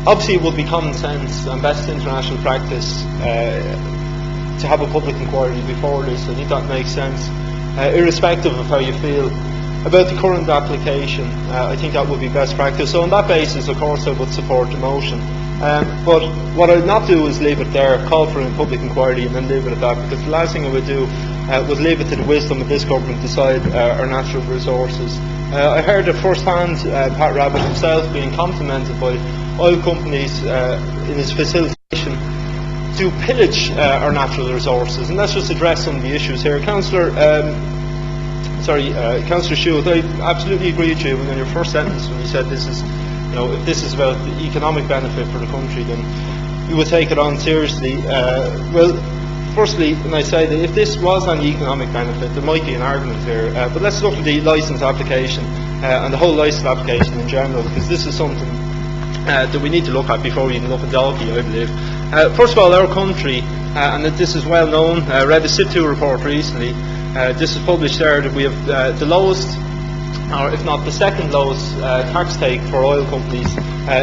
Obviously it would be common sense and best international practice to have a public inquiry before this. I think that makes sense. Irrespective of how you feel about the current application, I think that would be best practice. So on that basis, of course, I would support the motion. But what I would not do is leave it there, call for a public inquiry and then leave it at that, because the last thing I would do would leave it to the wisdom of this government to decide our natural resources. I heard at first hand Pat Rabbitte himself being complimented by oil companies in his facilitation to pillage our natural resources, and let's just address some of the issues here. Councillor Hugh, I absolutely agree with you in your first sentence when you said this is, if this is about the economic benefit for the country, then we will take it on seriously. Well, firstly, when I say that if this was an economic benefit, there might be an argument here. But let's look at the licence application and the whole licence application in general, because this is something that we need to look at before we even look at Dalkey, I believe. First of all, our country, and this is well known, I read the SIT2 report recently. This is published there, that we have the lowest, or if not the second lowest, tax take for oil companies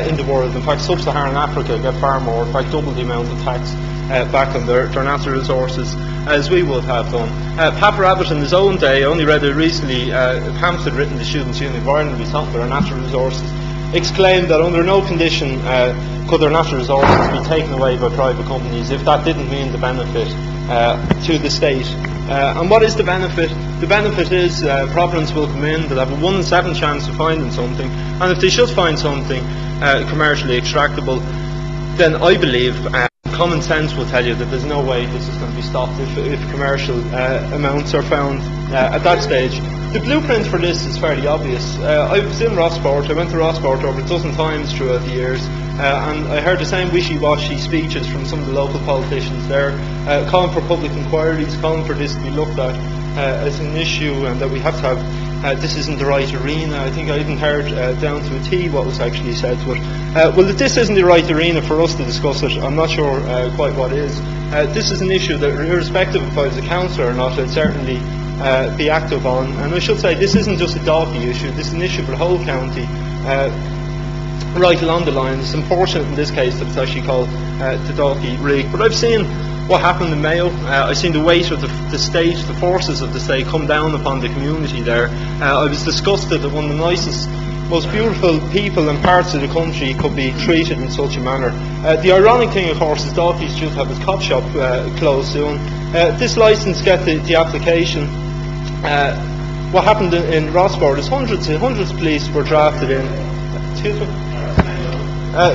in the world. In fact, sub-Saharan Africa get far more, in fact double the amount of tax back on their natural resources as we would have done. Pat Rabbitte in his own day, I only read it recently, a pamphlet written to the Students' Union of Ireland, we talked about our natural resources, exclaimed that under no condition could their natural resources be taken away by private companies if that didn't mean the benefit to the state. And what is the benefit? The benefit is Providence will come in, they'll have a 1 in 7 chance of finding something, and if they should find something commercially extractable, then I believe common sense will tell you that there's no way this is going to be stopped if commercial amounts are found at that stage. The blueprint for this is fairly obvious. I was in Rossport, I went to Rossport over a dozen times throughout the years, and I heard the same wishy-washy speeches from some of the local politicians there, calling for public inquiries, calling for this to be looked at as an issue, and that we have to have, this isn't the right arena. I think I even heard down to a T what was actually said to it. Well, if this isn't the right arena for us to discuss it, I'm not sure quite what is. This is an issue that, irrespective of if I was a councillor or not, I'd certainly be active on. And I should say, this isn't just a Dalkey issue, this is an issue for the whole county, right along the line. It's unfortunate in this case that it's actually called the Dalkey rig. But I've seen what happened in Mayo. I've seen the weight of the state, the forces of the state come down upon the community there. I was disgusted that one of the nicest, most beautiful people and parts of the country could be treated in such a manner. The ironic thing, of course, is Dalkey's due to have his cop shop closed soon. This licence get the application. What happened in Rossport is hundreds of police were drafted in. Excuse me.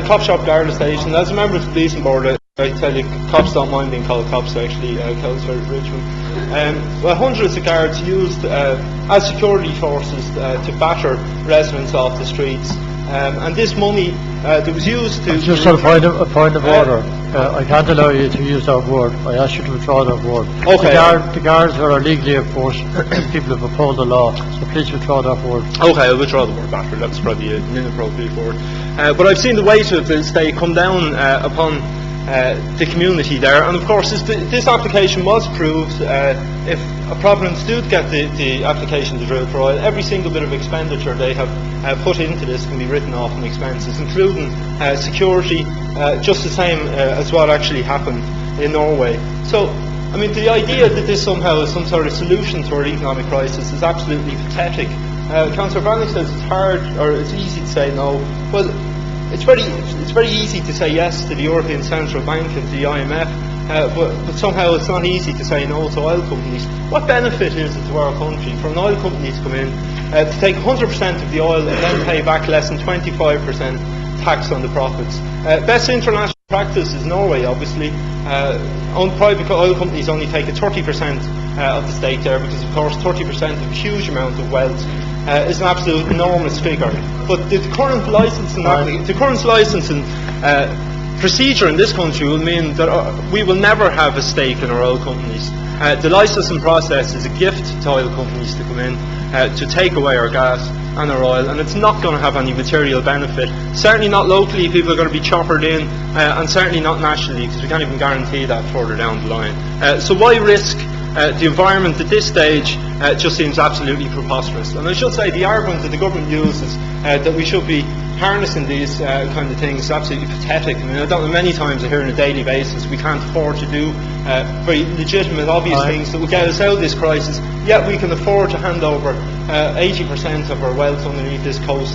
Cop shop Garda station. As a member of the policing board, I tell you, cops don't mind being called cops actually, Cllr, Richmond. Well, hundreds of guards used as security forces to batter residents off the streets. And this money that was used to... Just a point of order. I can't allow you to use that word. I ask you to withdraw that word. Okay. The guards are legally enforced. People have upheld the law, so please withdraw that word. Okay, I'll withdraw the word batter. That's probably an inappropriate word. But I've seen the weight of the state come down upon the community there, and of course this application was approved. If a Providence did get the application to drill for oil, every single bit of expenditure they have put into this can be written off in expenses, including security, just the same as what actually happened in Norway. So, I mean, the idea that this somehow is some sort of solution to our economic crisis is absolutely pathetic. Councillor Vanley says it's hard, or it's easy to say no. Well, it's very easy to say yes to the European Central Bank and to the IMF, but somehow it's not easy to say no to oil companies. What benefit is it to our country for an oil company to come in, to take 100% of the oil and then pay back less than 25% tax on the profits? Best international practice is Norway, obviously. Private oil companies only take a 30% of the stake there, because of course 30% of a huge amount of wealth is an absolute enormous figure. But the current licensing procedure in this country will mean that we will never have a stake in our oil companies. The licensing process is a gift to oil companies to come in to take away our gas and our oil, and it's not going to have any material benefit. Certainly not locally, people are going to be choppered in, and certainly not nationally, because we can't even guarantee that further down the line. So why risk the environment at this stage just seems absolutely preposterous. And I should say the argument that the government uses that we should be harnessing these kind of things is absolutely pathetic. I mean, I don't know, many times I hear on a daily basis we can't afford to do very legitimate, obvious things that will get us out of this crisis, yet we can afford to hand over 80% of our wealth underneath this coast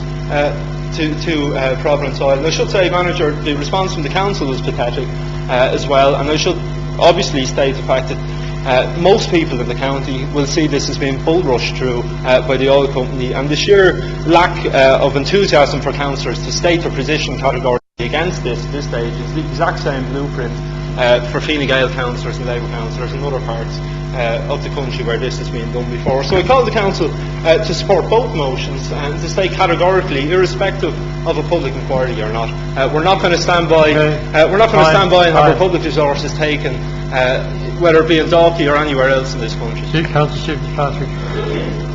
to Providence Oil. And I should say, Manager, the response from the Council was pathetic as well, and I should obviously state the fact that most people in the county will see this as being bull rushed through by the oil company, and the sheer lack of enthusiasm for councillors to state their position categorically against this at this stage is the exact same blueprint for Fine Gael councillors and Labour councillors in other parts of the country where this has been done before. So I call the Council to support both motions and to state categorically, irrespective of a public inquiry or not, we're not going to stand by. We're not going to stand by and have our public resources taken, whether it be in Dalkey or anywhere else in this country. Councillor Stephen Patrick.